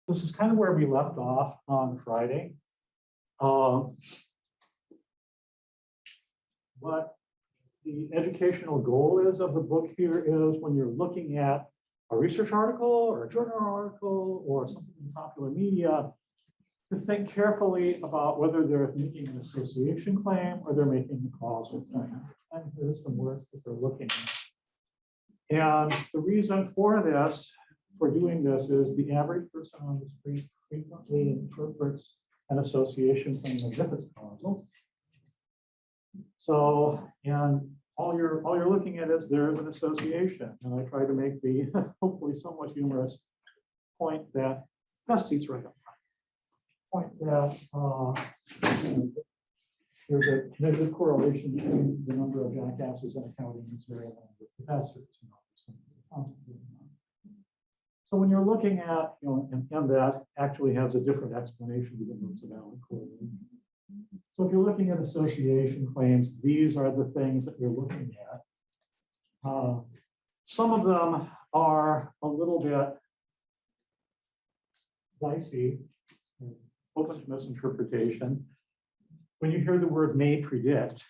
This is kind of where we left off on Friday. What the educational goal is of the book here is when you're looking at a research article or a journal article or something in popular media, to think carefully about whether they're making an association claim or they're making a causal claim. And here's some words that they're looking at. And the reason for this, for doing this, is the average person on the street frequently interprets an association claim as if it's causal. So, and all you're looking at is there's an association. And I try to make the hopefully somewhat humorous point that best seats right up front. Point that there's a negative correlation between the number of jackasses in accounting and very low professors. So when you're looking at, and that actually has a different explanation within what's a valid correlation. So if you're looking at association claims, these are the things that you're looking at. Some of them are a little bit dicey, open to misinterpretation. When you hear the word may predict,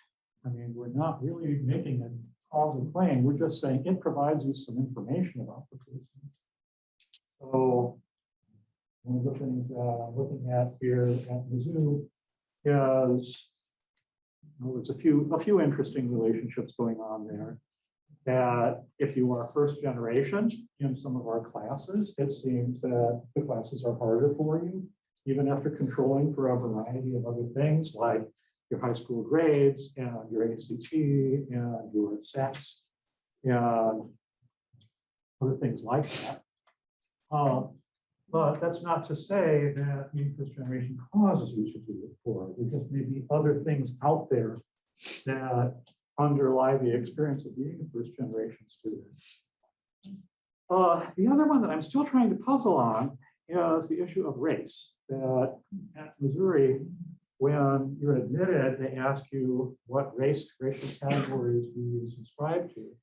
I mean, we're not really making a causal claim. We're just saying it provides you some information about the person. So one of the things that I'm looking at here at Mizzou is, there's a few interesting relationships going on there. That if you are first generation in some of our classes, it seems that the classes are harder for you, even after controlling for a variety of other things like your high school grades and your ACT and your sex and other things like that. But that's not to say that being first generation causes you to do it for. There just may be other things out there that underlie the experience of being a first generation student. The other one that I'm still trying to puzzle on is the issue of race. That at Missouri, when you're admitted, they ask you what racial categories do you subscribe to.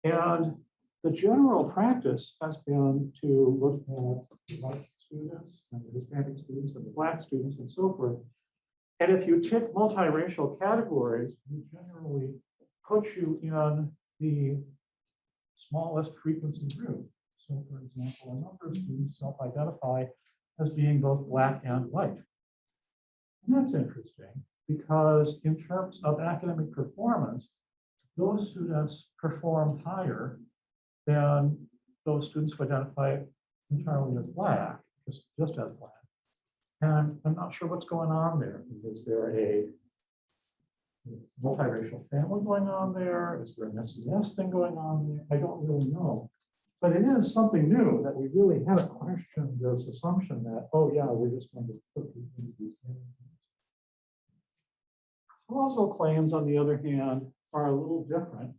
And the general practice has been to look at the white students and the Hispanic students and the Black students and so forth. And if you tick multiracial categories, we generally put you in the smallest frequency group. So for example, a number of students self-identify as being both Black and white. And that's interesting because in terms of academic performance, those students perform higher than those students who identify entirely as Black, just as Black. And I'm not sure what's going on there. Is there a multiracial family going on there? Is there an SES thing going on there? I don't really know. But it is something new that we really haven't questioned this assumption that, oh yeah, we're just going to put these into these things. Causal claims, on the other hand, are a little different.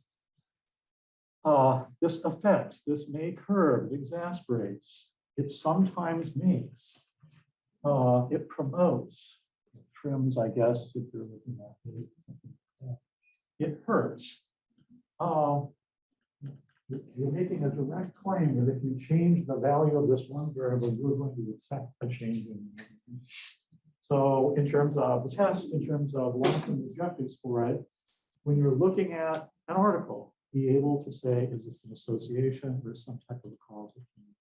This affects, this may curb, it exasperates, it sometimes makes. It promotes, it trims, I guess, if you're looking at it, something like that. It hurts. You're making a direct claim that if you change the value of this one variable, you're going to affect a change in the other. So in terms of the test, in terms of long-term objectives for it, when you're looking at an article, be able to say, is this an association or some type of a causal change?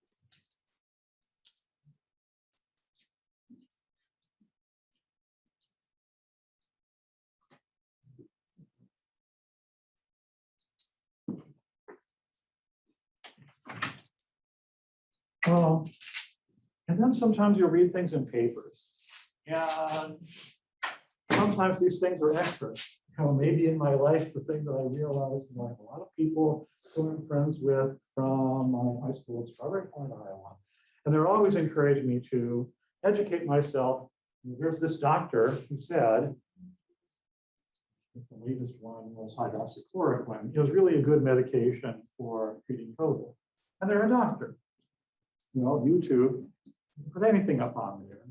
And then sometimes you'll read things in papers. And sometimes these things are extra. Maybe in my life, the thing that I realized is I have a lot of people who I'm friends with from my high school in Strawberry Point, Iowa. And they're always encouraging me to educate myself. There's this doctor who said, the latest one was hydroxychloroquine. It was really a good medication for treating COVID. And they're a doctor. YouTube, put anything up on there.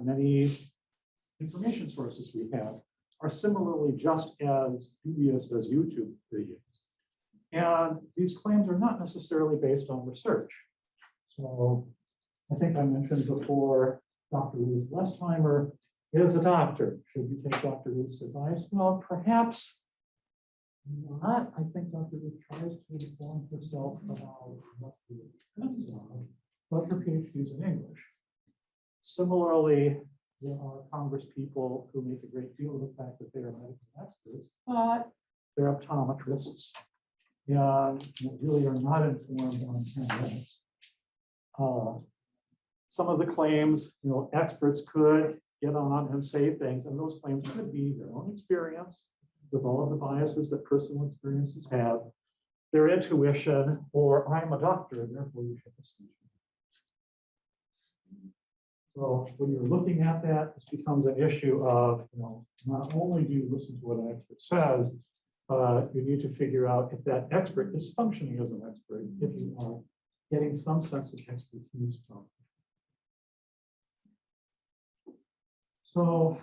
Many information sources we have are similarly just as dubious as YouTube videos. And these claims are not necessarily based on research. So I think I mentioned before, Dr. Ruth Westheimer is a doctor. Should you take Dr. Ruth's advice? Well, perhaps not. I think Dr. Ruth tries to inform herself about what the trends are, but her PhD is in English. Similarly, there are Congress people who make a great deal of the fact that they are medical experts, but they're optometrists and really are not informed on pandemics. Some of the claims, experts could get on and say things, and those claims could be their own experience with all of the biases that personal experiences have, their intuition, or I'm a doctor, and therefore you should listen to me. So when you're looking at that, this becomes an issue of, not only do you listen to what an expert says, but you need to figure out if that expert is functioning as an expert, if you are getting some sense of expertise from. So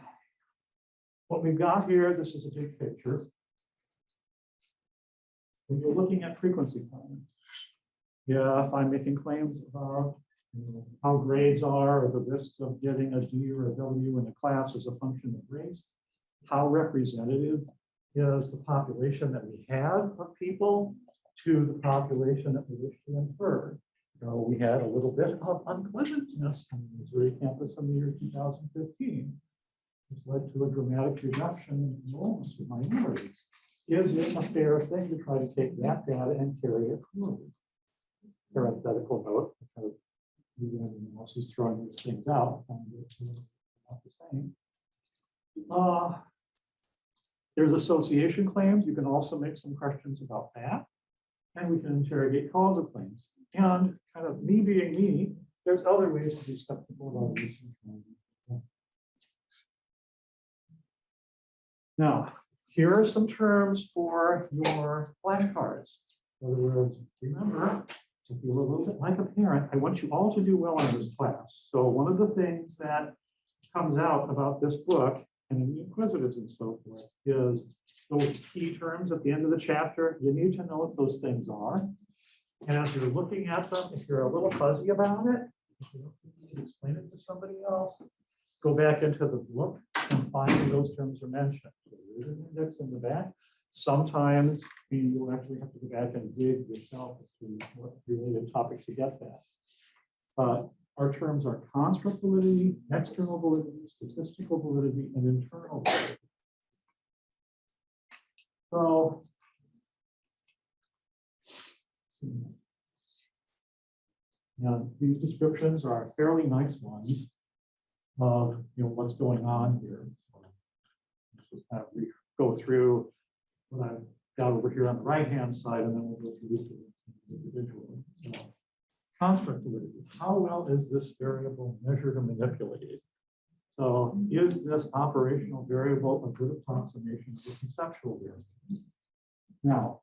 what we've got here, this is a big picture. When you're looking at frequency claims, if I'm making claims about how grades are, or the risk of getting a D or a W in a class as a function of race, how representative is the population that we have of people to the population that we wish to infer. We had a little bit of unpleasantness on the Missouri campus in the year 2015. This led to a dramatic reduction in enrollments of minorities. Is it a fair thing to try to take that data and carry it forward? Parenthetical note, because everyone else is throwing these things out, and it's not the same. There's association claims. You can also make some questions about that. And we can interrogate causal claims. And kind of me being me, there's other ways to be skeptical about research. Now, here are some terms for your flashcards. In other words, remember, if you're a little bit like a parent, I want you all to do well in this class. So one of the things that comes out about this book and in the inquisitives and so forth is those key terms at the end of the chapter. You need to know what those things are. And as you're looking at them, if you're a little fuzzy about it, if you need to explain it to somebody else, go back into the book and find where those terms are mentioned. So there's an index in the back. Sometimes you'll actually have to go back and dig yourself as to what related topics you get that. But our terms are construct validity, external validity, statistical validity, and internal validity. So, these descriptions are fairly nice ones of what's going on here. So, just kind of go through what I've got over here on the right-hand side, and then we'll go through this individually. So, construct validity. How well is this variable measured or manipulated? So is this operational variable a good approximation of the conceptual variable? Now,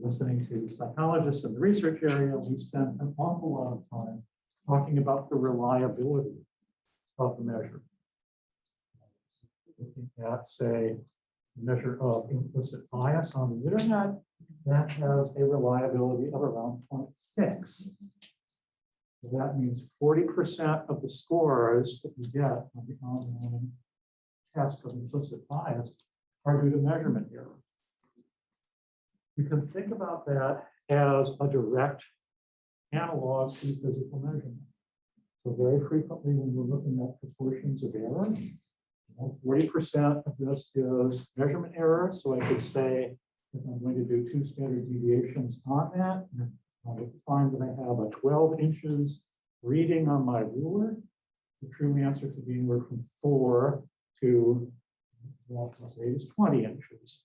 listening to psychologists in the research area, we spend an awful lot of time talking about the reliability of the measure. Looking at, say, measure of implicit bias on the internet, that has a reliability of around 0.6. That means 40% of the scores that you get on the online test of implicit bias are due to measurement error. You can think about that as a direct analog to physical measurement. So very frequently when we're looking at proportions of error, 40% of this is measurement error. So I could say, if I'm going to do 2 standard deviations on that, I would find that I have a 12 inches reading on my ruler. The true answer could be anywhere from 4 to, well, let's say it's 20 inches.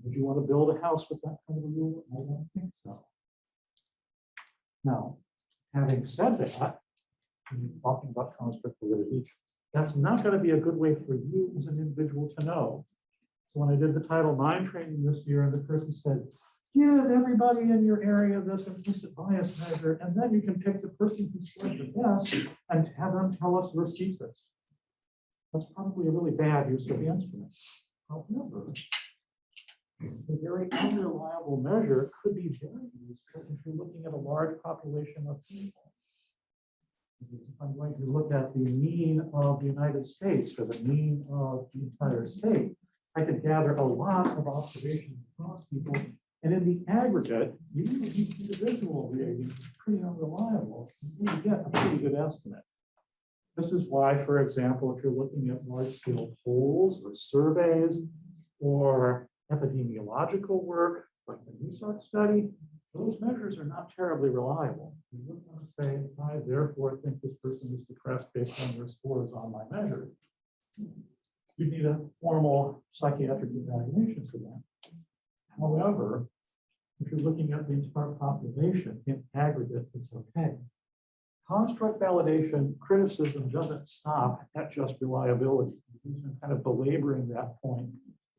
Would you want to build a house with that kind of a ruler? I don't think so. Now, having said that, when you're talking about construct validity, that's not going to be a good way for you as an individual to know. So when I did the Title IX training this year, and the person said, give everybody in your area this implicit bias measure, and then you can pick the person who scored the best and have them tell us their secrets. That's probably a really bad use of the instrument. However, a very unreliable measure could be very useful if you're looking at a large population of people. If I'm going to look at the mean of the United States or the mean of the entire state, I could gather a lot of observations across people. And in the aggregate, even each individual rating is pretty unreliable. You really get a pretty good estimate. This is why, for example, if you're looking at large-scale polls or surveys or epidemiological work, like the Newsark study, those measures are not terribly reliable. You wouldn't want to say, I therefore think this person is depressed based on their scores on my measure. You need a formal psychiatric evaluation for that. However, if you're looking at the entire population in aggregate, it's okay. Construct validation criticism doesn't stop at just reliability. Kind of belaboring that point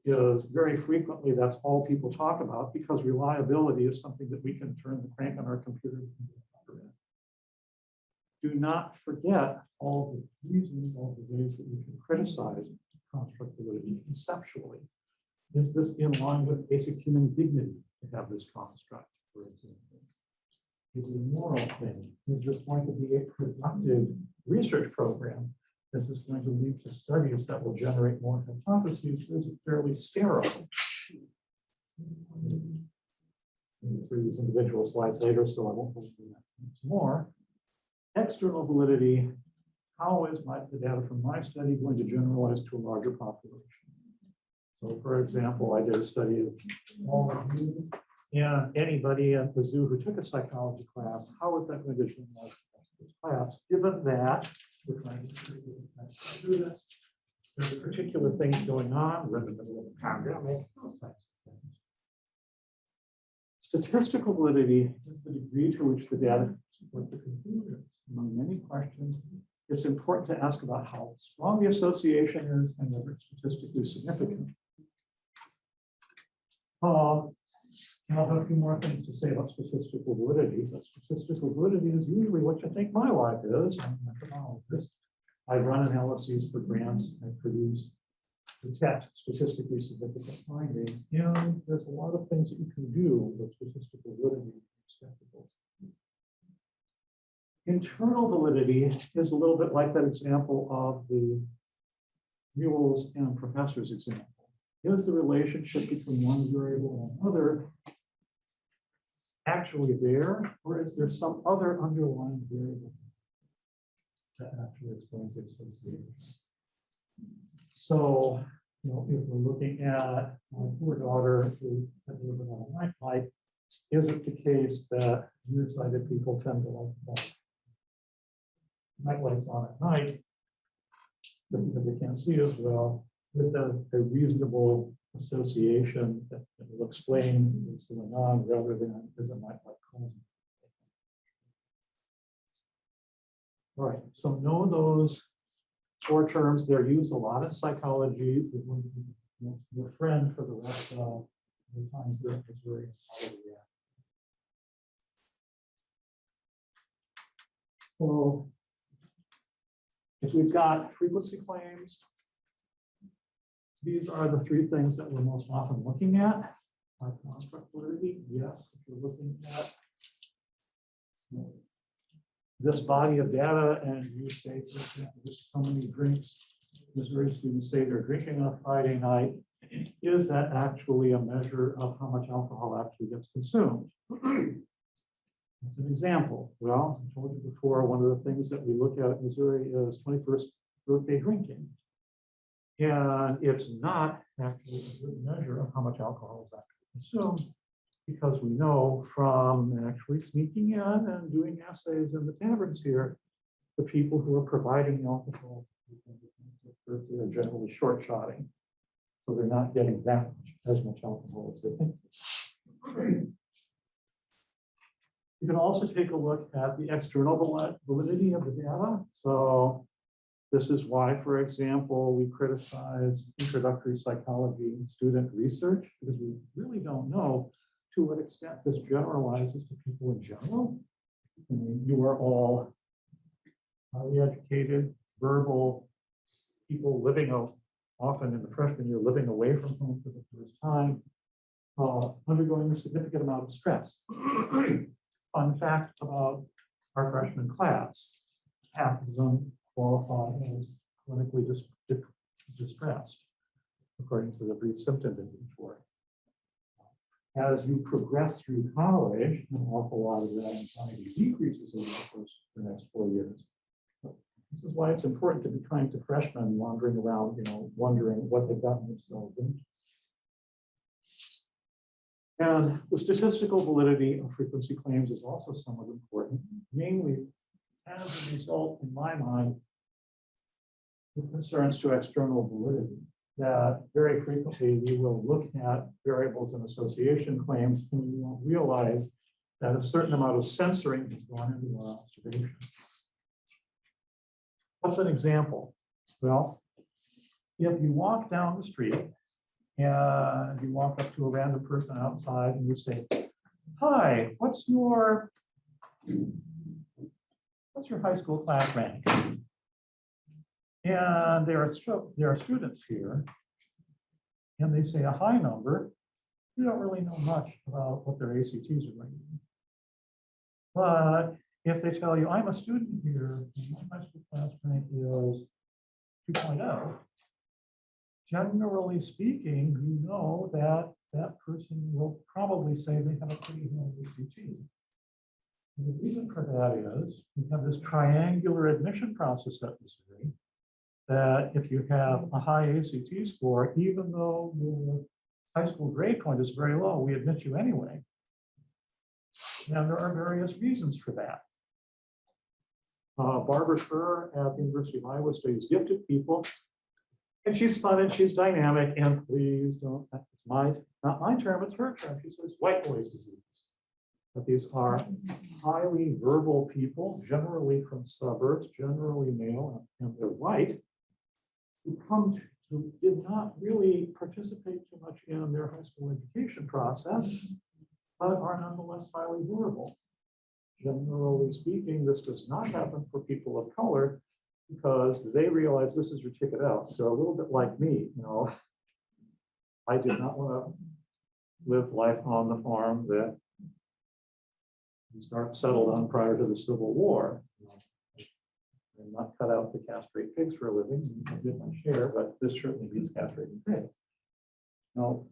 is very frequently that's all people talk about because reliability is something that we can turn the crank on our computer. Do not forget all the reasons, all the ways that we can criticize construct validity conceptually. Is this in line with basic human dignity to have this construct, for example? Is it a moral thing? Is this going to be a productive research program? Is this going to lead to studies that will generate more hypotheses? Or is it fairly sterile? We'll these individual slides later, so I won't go through that more. External validity. How is the data from my study going to generalize to a larger population? So, for example, I did a study of all of you and anybody at the zoo who took a psychology class. How is that going to generalize to this class, given that we're trying to do this? There's particular things going on. We're in the middle of a pandemic, those types of things. Statistical validity is the degree to which the data support the conclusions. Among many questions, it's important to ask about how strong the association is and whether it's statistically significant. I'll have a few more things to say about statistical validity, but statistical validity is usually what you think my life is. I'm a methodologist. I run analyses for grants. I detect statistically significant findings. And there's a lot of things that you can do with statistical validity. Internal validity is a little bit like that example of the mules and professors example. Is the relationship between one variable and another actually there, or is there some other underlying variable that actually explains the association? So, if we're looking at my poor daughter who had a little bit of a night light, is it the case that nearsighted people tend to like night lights on at night because they can't see as well? Is that a reasonable association that will explain what's going on rather than is a night light causing? All right, so know those four terms. They're used a lot in psychology. They're going to be your friend for the rest of the times here at Missouri. So if we've got frequency claims, these are the three things that we're most often looking at. Construct validity, yes, if you're looking at this body of data and you say, for example, this is how many drinks Missouri students say they're drinking on a Friday night, is that actually a measure of how much alcohol actually gets consumed? That's an example. Well, I told you before, one of the things that we look at Missouri is 21st birthday drinking. And it's not actually a good measure of how much alcohol is actually consumed, because we know from actually sneaking in and doing assays in the taverns here, the people who are providing alcohol are generally short-shotting. So they're not getting that much, as much alcohol as they think. You can also take a look at the external validity of the data. So this is why, for example, we criticize introductory psychology student research, because we really don't know to what extent this generalizes to people in general. I mean, you are all highly educated, verbal people living often in the freshman year, living away from home for the first time, undergoing a significant amount of stress. Fun fact about our freshman class. half of them qualify as clinically distressed, according to the brief symptom inventory. As you progress through college, an awful lot of that anxiety decreases over the course of the next 4 years. This is why it's important to be kind to freshmen wandering around, wondering what they've gotten themselves into. And the statistical validity of frequency claims is also somewhat important, mainly as a result, in my mind, of concerns to external validity. That very frequently we will look at variables in association claims and we will realize that a certain amount of censoring has gone into our observation. What's an example? Well, if you walk down the street and you walk up to a random person outside and you say, "Hi, what's your high school class rank?" And there are students here, and they say a high number. You don't really know much about what their ACTs are going to be. But if they tell you, "I'm a student here, and my high school class rank is 2.0, generally speaking, you know that that person will probably say they have a pretty high ACT. And the reason for that is we have this triangular admission process at Missouri, that if you have a high ACT score, even though your high school grade point is very low, we admit you anyway. And there are various reasons for that. Barbara Kerr at the University of Iowa studies gifted people, and she's fun and she's dynamic, and please don't, it's not my term, it's her term. She says white boys disease. But these are highly verbal people, generally from suburbs, generally male, and they're white, who did not really participate too much in their high school education process, but are nonetheless highly verbal. Generally speaking, this does not happen for people of color because they realize this is your ticket out. So a little bit like me, I did not want to live life on the farm that we settled on prior to the Civil War. I'm not cut out to castrate pigs for a living. I did my share, but this certainly beats castrating pigs. Now,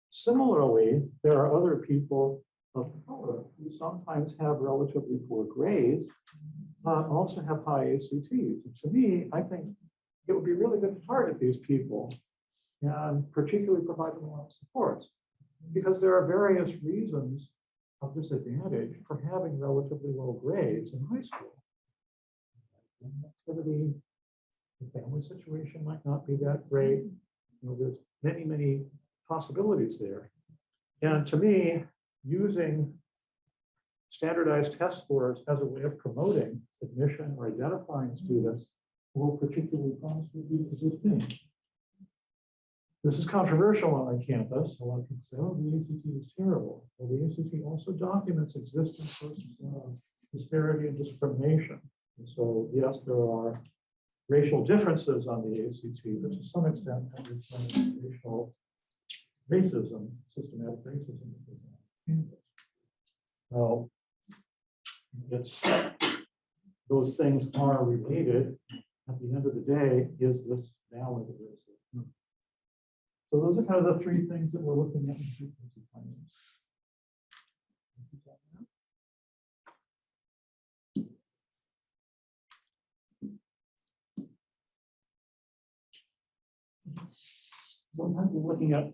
similarly, there are other people of color who sometimes have relatively poor grades, but also have high ACTs. And to me, I think it would be really good to target these people and particularly provide them a lot of supports, because there are various reasons of disadvantage for having relatively low grades in high school. Activity, the family situation might not be that great. There's many possibilities there. And to me, using standardized test scores as a way of promoting admission or identifying students who will particularly promise to be a good thing. This is controversial on our campus. A lot of people say, "Oh, the ACT is terrible." Well, the ACT also documents existence of disparity and discrimination. And so, yes, there are racial differences on the ACT, but to some extent, there's racial racism, systematic racism. Well, those things are related. At the end of the day, is this valid racism? So those are kind of the three things that we're looking at in frequency claims. Sometimes we're looking at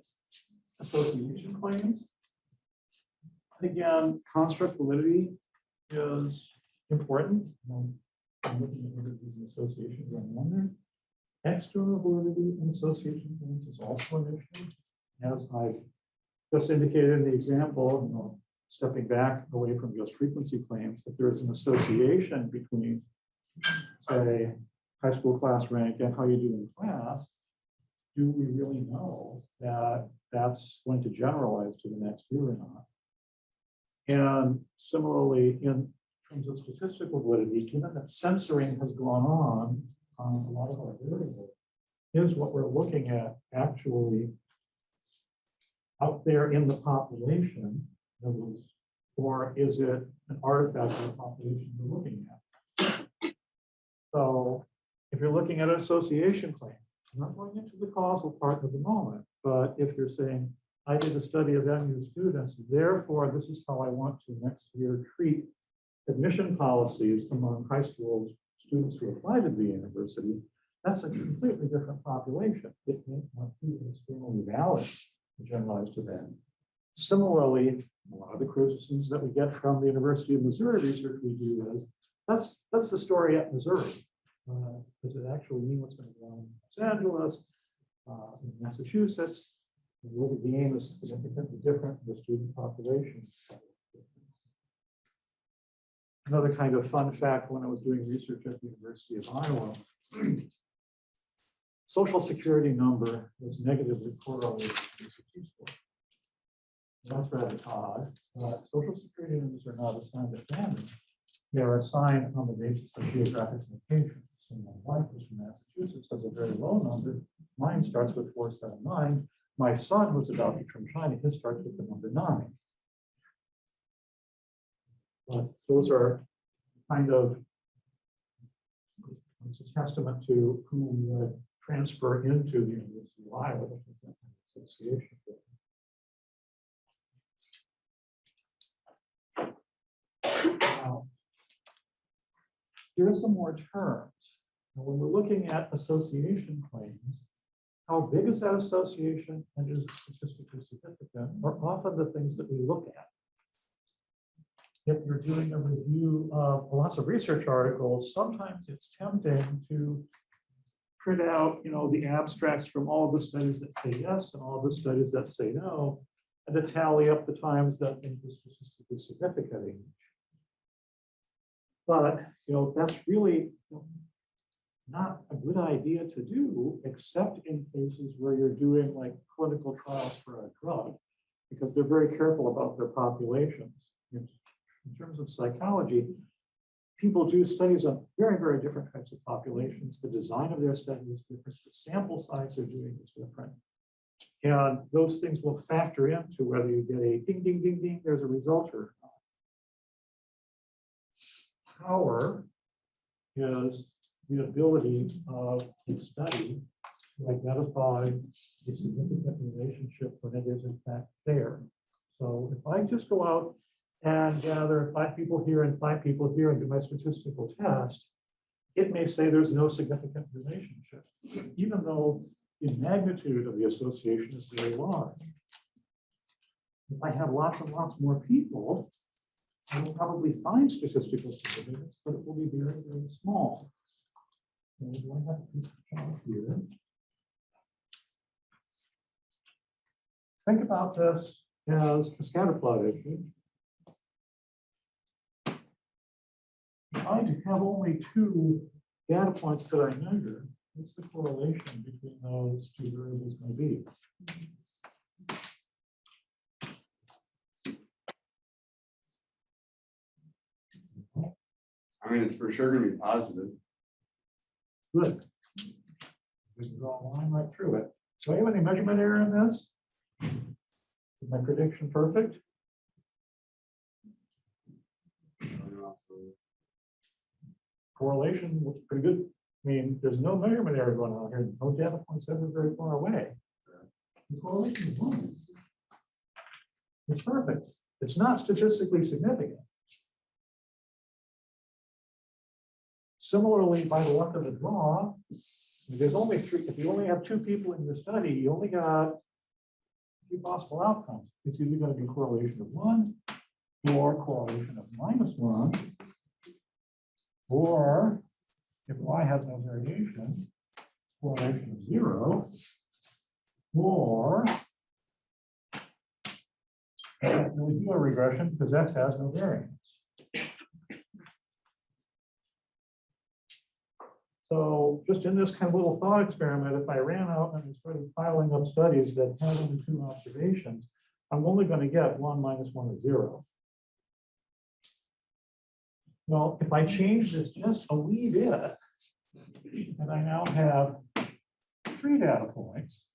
association claims. Again, construct validity is important. I'm looking at whether there's an association going on there. External validity and association claims is also an issue. As I just indicated in the example, stepping back away from just frequency claims, if there is an association between, say, high school class rank and how you do in class, do we really know that that's going to generalize to the next year or not? And similarly, in terms of statistical validity, given that censoring has gone on a lot of our variables, is what we're looking at actually out there in the population, or is it an artifact of the population we're looking at? So if you're looking at an association claim, I'm not going into the causal part of the moment, but if you're saying, I did a study of MU students, therefore, this is how I want to next year treat admission policies among high school students who apply to the university, that's a completely different population. It may not be extremely valid to generalize to that. Similarly, a lot of the criticisms that we get from the University of Missouri research we do is, that's the story at Missouri. Does it actually mean what's going on in Los Angeles, in Massachusetts? Whether the aim is significantly different, the student population. Another kind of fun fact when I was doing research at the University of Iowa, Social Security number was negatively correlated with the ACT score. That's rather odd, but Social Security numbers are not assigned at random. They are assigned on the basis of geographic location. So my wife is from Massachusetts, has a very low number. Mine starts with 479. My son was adopted from China. His starts with the number 9. But those are kind of, it's a testament to who we would transfer into the University of Iowa, which is an association. Now, here are some more terms. Now, when we're looking at association claims, how big is that association and is it statistically significant are often the things that we look at. If you're doing a review of lots of research articles, sometimes it's tempting to print out, the abstracts from all of the studies that say yes and all of the studies that say no, and to tally up the times that things are statistically significant in each. But that's really not a good idea to do, except in cases where you're doing like clinical trials for a drug, because they're very careful about their populations. In terms of psychology, people do studies on very, very different types of populations. The design of their study is different. The sample size they're doing is different. And those things will factor into whether you get a ding, ding, ding, ding, there's a result or not. Power is the ability of the study to identify a significant relationship when it is in fact there. So if I just go out and gather 5 people here and 5 people here and do my statistical test, it may say there's no significant relationship, even though the magnitude of the association is very large. If I have lots and lots more people, I will probably find statistical significance, but it will be very, very small. So do I have a piece of chart here? Think about this as a scatter plot issue. If I have only 2 data points that I measure, what's the correlation between those 2 variables may be? I mean, it's for sure going to be positive. Good. We can draw a line right through it. Do I have any measurement error in this? Is my prediction perfect? Correlation looks pretty good. I mean, there's no measurement error going on here. No data points ever very far away. The correlation is 1. It's perfect. It's not statistically significant. Similarly, by the luck of the draw, there's only 3. If you only have 2 people in your study, you only got 2 possible outcomes. It's either going to be correlation of 1 or correlation of -1. Or if y has no variation, correlation of 0, or we do a regression because x has no variance. So just in this kind of little thought experiment, if I ran out and started piling up studies that had only 2 observations, I'm only going to get 1 minus 1 is 0. Well, if I change this just a wee bit, and I now have 3 data points,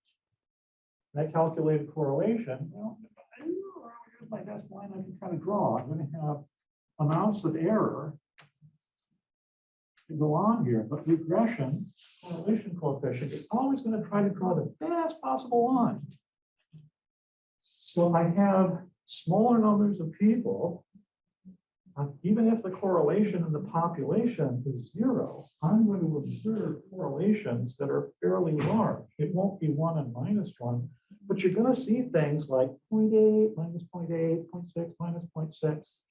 and I calculated correlation, well, here's my best line I can kind of draw. I'm going to have amounts of error to go on here, but regression, correlation coefficient is always going to try to draw the best possible line. So if I have smaller numbers of people, even if the correlation in the population is 0, I'm going to observe correlations that are fairly large. It won't be 1 and -1, but you're going to see things like 0.8, -0.8, 0.6, -0.6.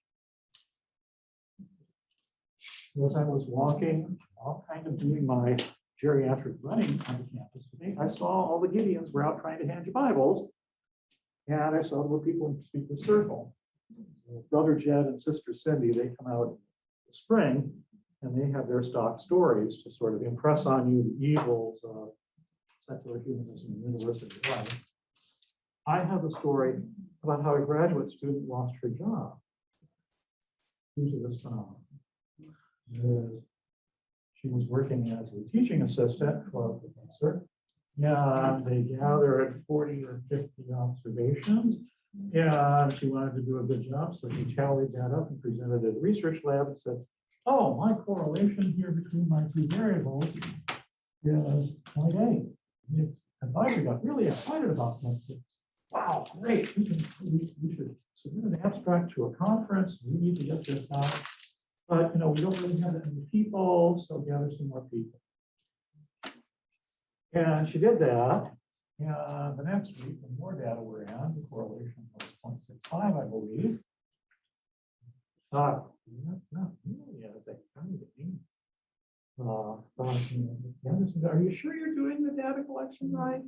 As I was walking, all kind of doing my geriatric running on the campus today, I saw all the Gideons were out trying to hand you Bibles. And I saw there were people in the speaker circle. So Brother Jed and Sister Cindy, they come out in the spring and they have their stock stories to sort of impress on you the evils of secular humanism and university life. I have a story about how a graduate student lost her job due to this phenomenon. She was working as a teaching assistant for a professor. Yeah, they gathered 40 or 50 observations. Yeah, she wanted to do a good job, so she tallied that up and presented it at the research lab and said, oh, my correlation here between my two variables is 0.8. The advisor got really excited about that. Said, wow, great. We should submit an abstract to a conference. We need to get this out. But we don't really have that many people, so gather some more people. And she did that. And the next week, when more data were in, the correlation was 0.65, I believe. That's not really as exciting. Anderson, are you sure you're doing the data collection right?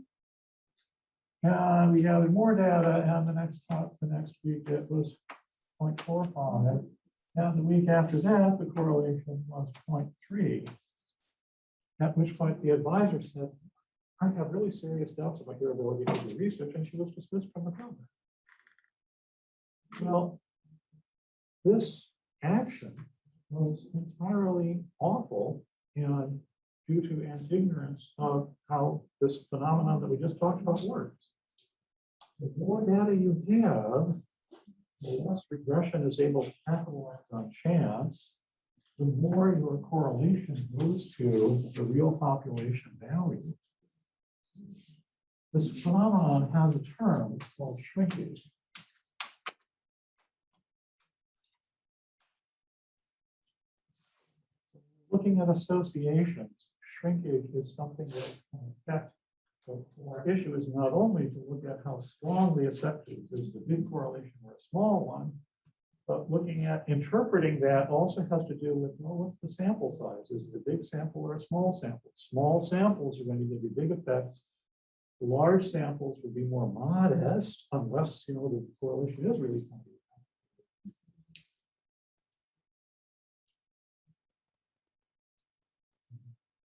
And we gathered more data, and the next week it was 0.45. And the week after that, the correlation was 0.3. At which point the advisor said, I have really serious doubts about your ability to do research, and she was dismissed from the program. Well, this action was entirely awful and due to an ignorance of how this phenomenon that we just talked about works. The more data you have, the less regression is able to capitalize on chance, the more your correlation goes to the real population value. This phenomenon has a term, it's called shrinkage. Looking at associations, shrinkage is something that can affect. So our issue is not only to look at how strongly a set is, there's the big correlation or a small one, but looking at interpreting that also has to do with, well, what's the sample size? Is it a big sample or a small sample? Small samples are going to give you big effects. Large samples would be more modest unless the correlation is really small.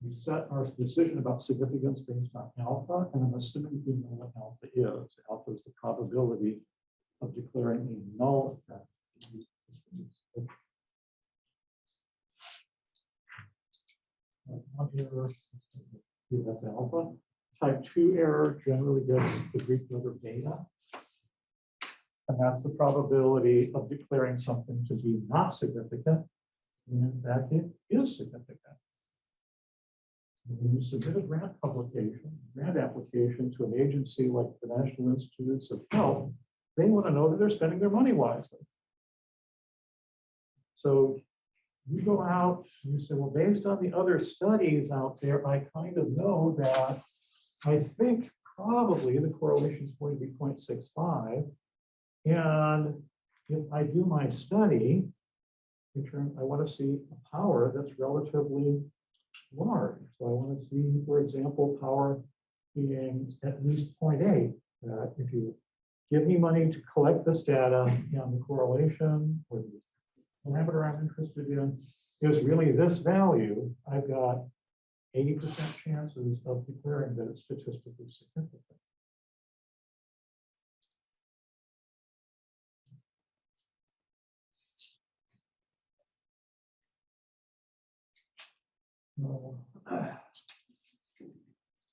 We set our decision about significance based on alpha, and I'm assuming we know what alpha is. Alpha is the probability of declaring a null effect. That's alpha. Type 2 error generally gets the Greek letter beta. And that's the probability of declaring something to be not significant. And in fact, it is significant. When you submit a grant application to an agency like the National Institutes of Health, they want to know that they're spending their money wisely. So you go out, and you say, well, based on the other studies out there, I kind of know that I think probably the correlation is going to be 0.65. And if I do my study, I want to see a power that's relatively large. So I want to see, for example, power being at least 0.8. If you give me money to collect this data and the correlation or the parameter I'm interested in is really this value, I've got 80% chances of declaring that it's statistically significant.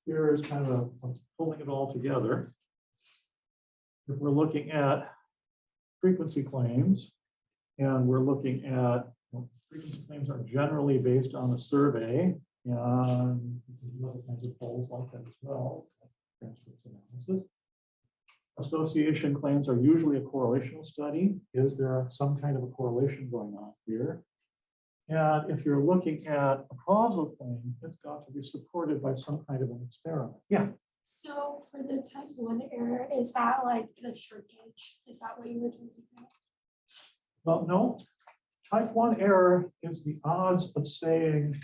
Here is kind of pulling it all together. If we're looking at frequency claims and we're looking at Frequency claims are generally based on a survey, and you can do other kinds of polls like that as well, like transcripts analysis. Association claims are usually a correlational study. Is there some kind of a correlation going on here? And if you're looking at a causal claim, it's got to be supported by some kind of an experiment. Yeah. So for the type 1 error, is that like the shrinkage? Is that what you were talking about? Well, no. Type 1 error is the odds of saying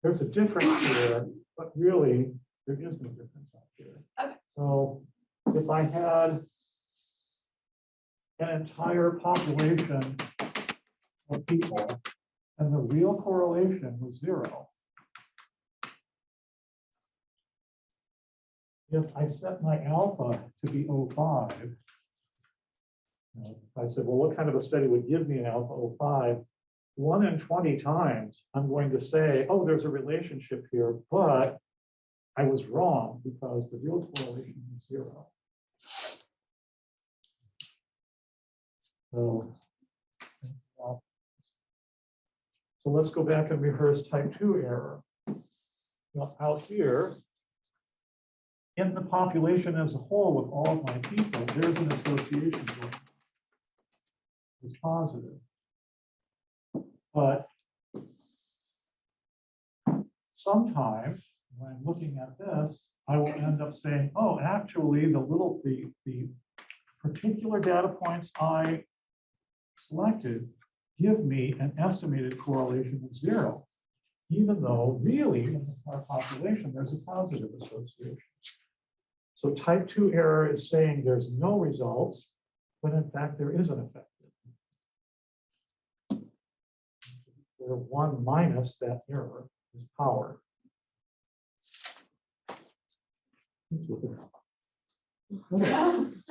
there's a difference here, but really there is no difference out here. Okay. So if I had an entire population of people and the real correlation was 0, if I set my alpha to be 0.5, if I said, well, what kind of a study would give me an alpha 0.5? 1 in 20 times, I'm going to say, oh, there's a relationship here, but I was wrong because the real correlation is 0. So let's go back and rehearse type 2 error. Well, out here, in the population as a whole with all of my people, there's an association going on. It's positive. But sometimes when I'm looking at this, I will end up saying, oh, actually, the particular data points I selected give me an estimated correlation of 0, even though really in our population, there's a positive association. So type 2 error is saying there's no results, but in fact, there is an effect. Where 1 minus that error is power. Let's look it up.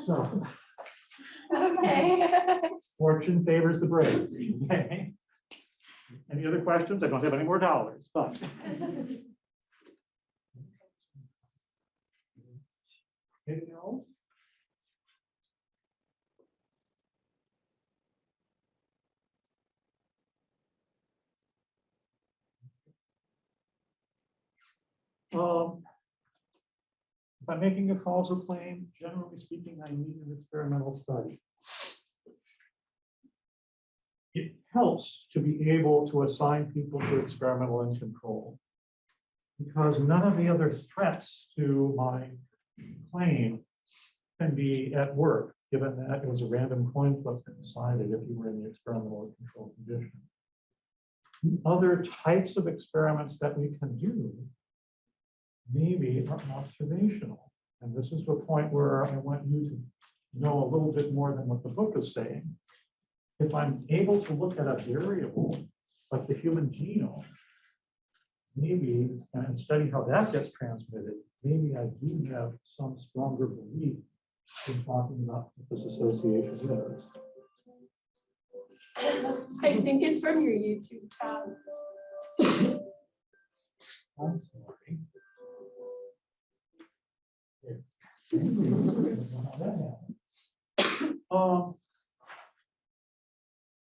So, Okay. fortune favors the brave. Okay. Any other questions? I don't have any more dollars, but. Anything else? If I'm making a causal claim, generally speaking, I need an experimental study. It helps to be able to assign people to experimental and control, because none of the other threats to my claim can be at work, given that it was a random coin flip that decided if you were in the experimental or control condition. Other types of experiments that we can do maybe are observational. And this is the point where I want you to know a little bit more than what the book is saying. If I'm able to look at a variable like the human genome, maybe, and study how that gets transmitted, maybe I do have some stronger belief in talking about what this association is. I think it's from your YouTube tab. I'm sorry.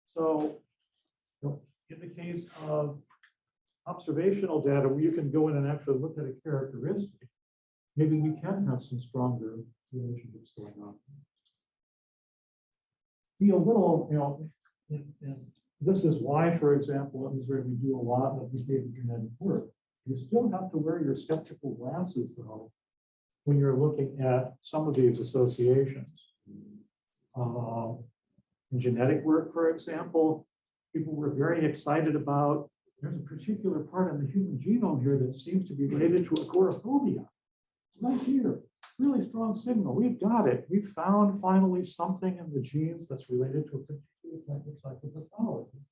So in the case of observational data where you can go in and actually look at a characteristic, maybe we can have some stronger relationships going on. Be a little, and this is why, for example, at Missouri, we do a lot of behavior genetic work. You still have to wear your skeptical glasses, though, when you're looking at some of these associations. In genetic work, for example, people were very excited about, there's a particular part of the human genome here that seems to be related to agoraphobia. Right here, really strong signal. We've got it. We found finally something in the genes that's related to a particular type of psychopathology.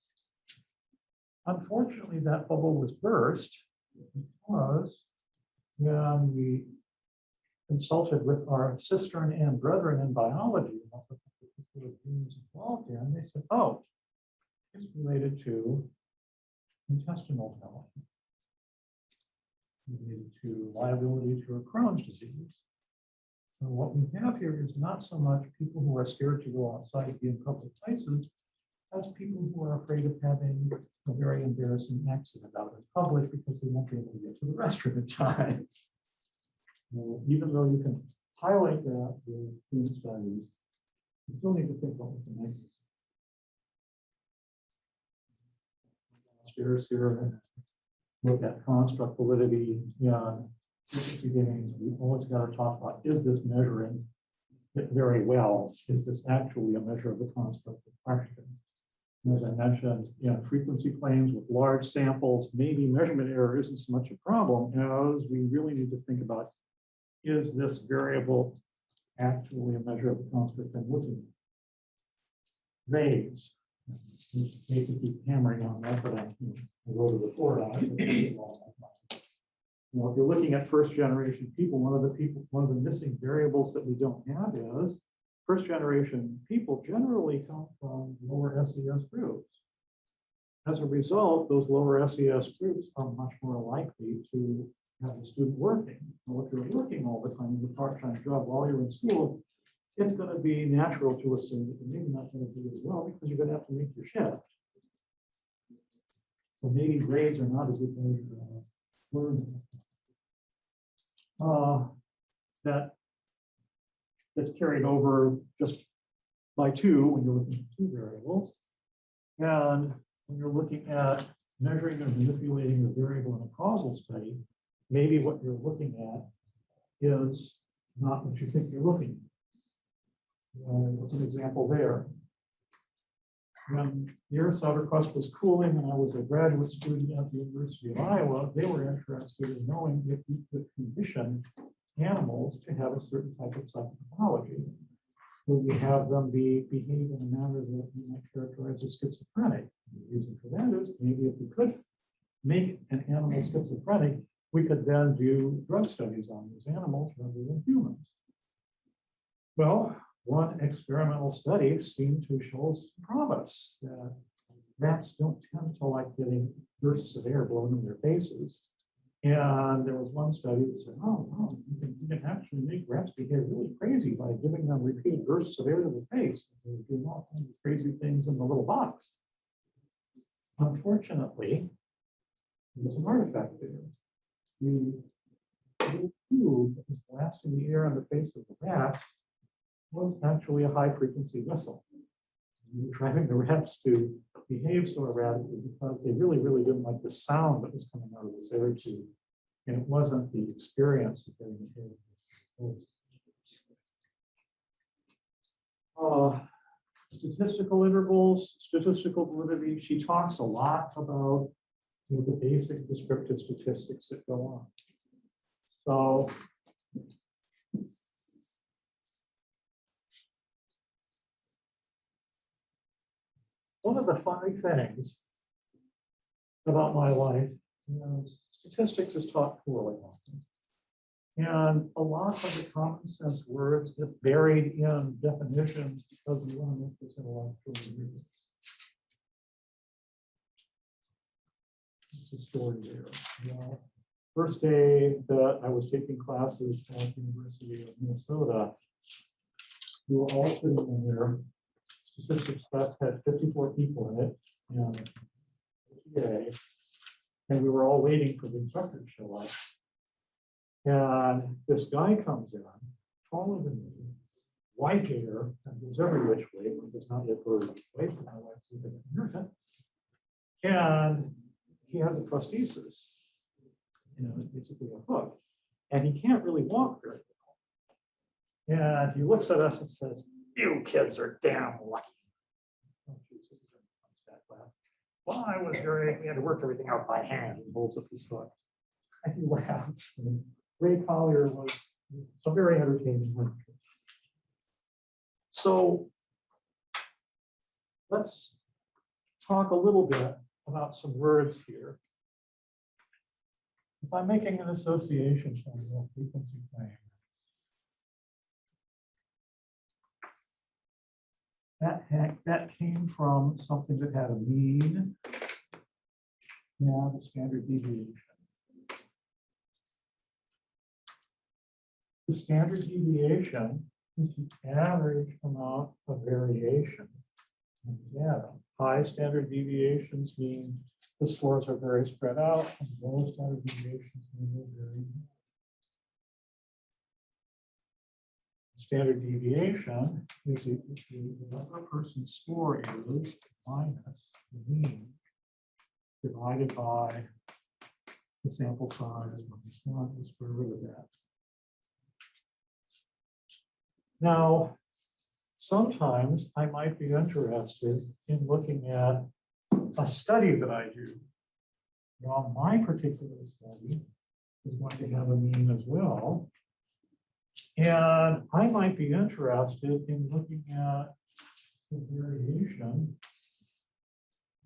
Unfortunately, that bubble was burst because when we consulted with our sister and brethren in biology about the particular genes involved in, they said, oh, it's related to intestinal health, related to liability to a Crohn's disease. So what we have here is not so much people who are scared to go outside and be in public places, as people who are afraid of having a very embarrassing accident out in public because they won't be able to get to the restroom in time. Even though you can highlight that with student studies, you still need to think about what the next is. Upstairs here, and look at construct validity and frequency gains. We always got to talk about, is this measuring it very well? Is this actually a measure of the construct of question? As I mentioned, frequency claims with large samples, maybe measurement error isn't so much a problem as we really need to think about, is this variable actually a measure of the construct I'm looking at? Grades. I hate to keep hammering on that, but I wrote a report on it. If you're looking at first generation people, one of the missing variables that we don't have is first generation people generally come from lower SES groups. As a result, those lower SES groups are much more likely to have a student working. Well, if you're working all the time in a part-time job while you're in school, it's going to be natural to assume that you're maybe not going to do as well because you're going to have to make your shift. So maybe grades are not a good measure of learning. That gets carried over just by 2 when you're looking at 2 variables. And when you're looking at measuring or manipulating a variable in a causal study, maybe what you're looking at is not what you think you're looking at. What's an example there? When the Earth's outer crust was cooling and I was a graduate student at the University of Iowa, they were interested in knowing if you could condition animals to have a certain type of psychopathology. Will you have them behave in a manner that you might characterize as schizophrenic? The reason for that is maybe if we could make an animal schizophrenic, we could then do drug studies on these animals rather than humans. Well, one experimental study seemed to show some promise that rats don't tend to like getting bursts of air blown in their faces. And there was one study that said, oh, wow, you can actually make rats behave really crazy by giving them repeated bursts of air to the face. They're doing all kinds of crazy things in the little box. Unfortunately, there's an artifact there. The little tube that was blasting the air in the face of the rats was actually a high frequency whistle. We were driving the rats to behave so erratically because they really, really didn't like the sound that was coming out of this air tube. And it wasn't the experience of getting the air. Statistical intervals, statistical validity. She talks a lot about the basic descriptive statistics that go on. So one of the funny things about my life is statistics is taught poorly often. And a lot of the common sense words get buried in definitions because we want to make this intellectually rigorous. It's a story there. First day that I was taking classes at the University of Minnesota, we were all sitting in there. Statistics class had 54 people in it, and we were all waiting for the instructor to show up. And this guy comes in, taller than me, white hair, and goes every which way, but does not yet go every way, but my wife's looking at her. And he has a prosthesis, basically a hook, and he can't really walk very well. And he looks at us and says, "You kids are damn lucky." Oh, geez, this is a stat class. Well, we had to work everything out by hand. He holds up his foot. And he laughs. And Ray Collier was a very entertaining lecture. So let's talk a little bit about some words here. If I'm making an association from a frequency claim, that came from something that had a mean and a standard deviation. The standard deviation is the average amount of variation in the data. High standard deviations mean the scores are very spread out, and low standard deviations mean they're very narrow. Standard deviation is equal to whatever a person's score is minus the mean divided by the sample size minus 1, the square root of that. Now, sometimes I might be interested in looking at a study that I do. Now, my particular study is going to have a mean as well. And I might be interested in looking at the variation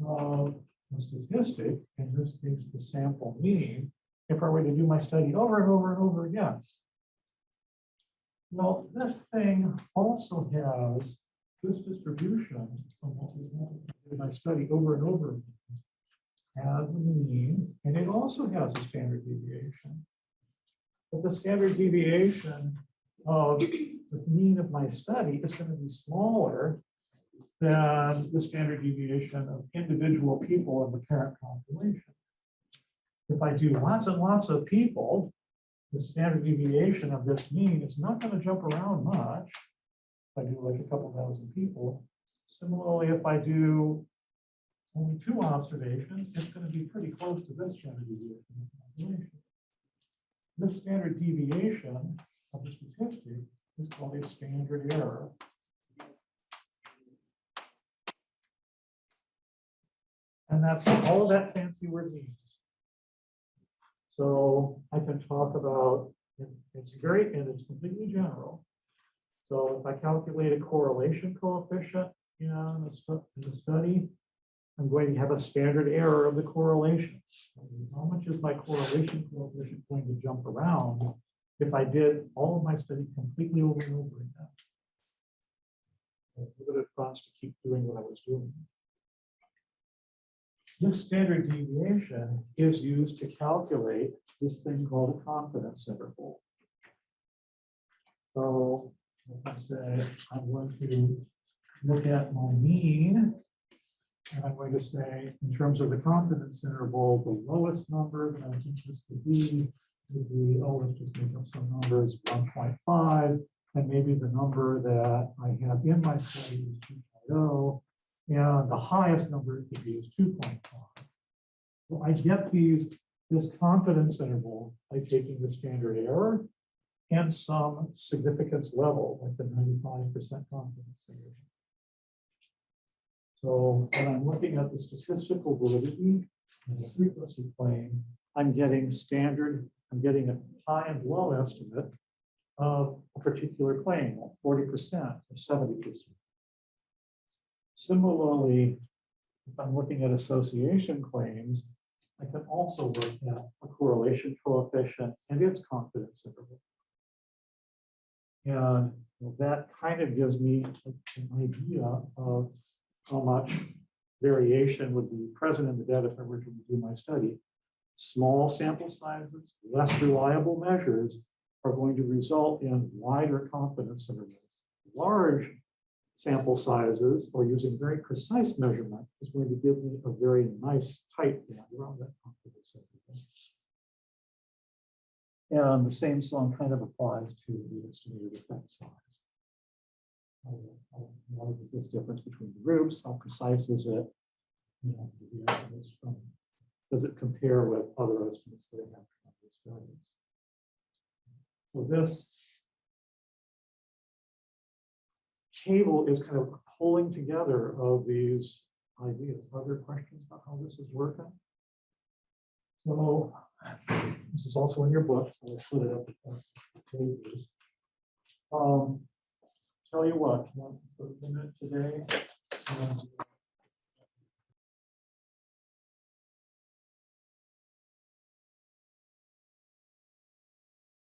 of a statistic, in this case, the sample mean, if I were to do my study over and over and over again. Well, this thing also has this distribution from what we have in my study over and over again, has a mean, and it also has a standard deviation. But the standard deviation of the mean of my study is going to be smaller than the standard deviation of individual people in the parent population. If I do lots and lots of people, the standard deviation of this mean is not going to jump around much. If I do like a couple thousand people. Similarly, if I do only 2 observations, it's going to be pretty close to this standard deviation of the population. This standard deviation of the statistic is called a standard error. And that's all that fancy word means. So I can talk about, it's completely general. So if I calculate a correlation coefficient, in the study, I'm going to have a standard error of the correlation. How much is my correlation coefficient going to jump around if I did all of my study completely over and over again? Give it a chance to keep doing what I was doing. This standard deviation is used to calculate this thing called a confidence interval. So if I say I'm going to look at my mean, and I'm going to say, in terms of the confidence interval, the lowest number that I think this would be, let's just make up some numbers, 1.5, and maybe the number that I have in my study is 2.0, and the highest number it could be is 2.5. Well, I get this confidence interval by taking the standard error and some significance level, like the 95% confidence interval. So when I'm looking at the statistical validity and the frequency claim, I'm getting a high and low estimate of a particular claim, like 40% or 70%. Similarly, if I'm looking at association claims, I can also look at a correlation coefficient and its confidence interval. And that kind of gives me an idea of how much variation would be present in the data if I were to do my study. Small sample sizes, less reliable measures are going to result in wider confidence intervals. Large sample sizes or using very precise measurement is going to give me a very nice tight band around that confidence interval. And the same song kind of applies to the estimated effect size. What is this difference between the groups? How precise is it? The estimates from, does it compare with other estimates that I have from other studies? So this table is kind of a pulling together of these ideas. Are there questions about how this is working? So this is also in your book, so I'll put it up at the pages. Tell you what, for a minute today,